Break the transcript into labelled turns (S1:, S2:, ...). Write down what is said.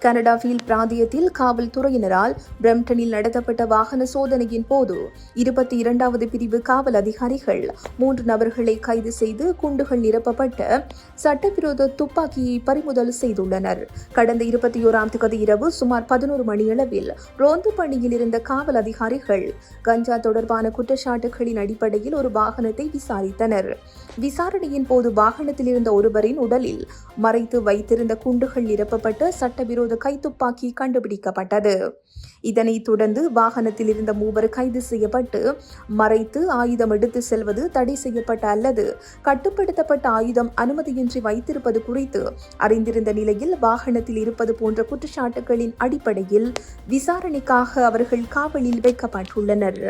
S1: Canada field பிராந்தியத்தில் காவல்துறையினரால் பிரம்டனில் நடத்தப்பட்ட வாகன சோதனையின் போது 22வது பிரிவு காவல் அதிகாரிகள் 3 நபர்களை கைது செய்து குண்டுகள் நிரப்பப்பட்ட சட்டவிரோத துப்பாக்கியை பறிமுதல் செய்துள்ளனர். கடந்த 21ஆம் தேதி இரவு சுமார் 11 மணியளவில் ரோந்து பணியில் இருந்த காவல் அதிகாரிகள் கஞ்சா தொடர்பான குற்றச்சாட்டுகளின் அடிப்படையில் ஒரு வாகனத்தை விசாரித்தனர். விசாரணையின் போது வாகனத்தில் இருந்த ஒருவரின் உடலில் மறைத்து வைத்திருந்த குண்டுகள் நிரப்பப்பட்ட சட்டவிரோத கைத்துப்பாக்கி கண்டுபிடிக்கப்பட்டது. இதனைத் தொடர்ந்து வாகனத்தில் இருந்த 3 கைது செய்யப்பட்டு மறைத்து ஆயுதம் எடுத்து செல்வது, தடை செய்யப்பட்ட அல்லது கட்டுப்படுத்தப்பட்ட ஆயுதம் அனுமதியின்றி வைத்திருப்பது குறித்து அறிந்திருந்த நிலையில் வாகனத்தில் இருப்பது போன்ற குற்றச்சாட்டுகளின் அடிப்படையில் விசாரணைக்காக அவர்கள் காவலில் வைக்கப்பட்டுள்ளனர்.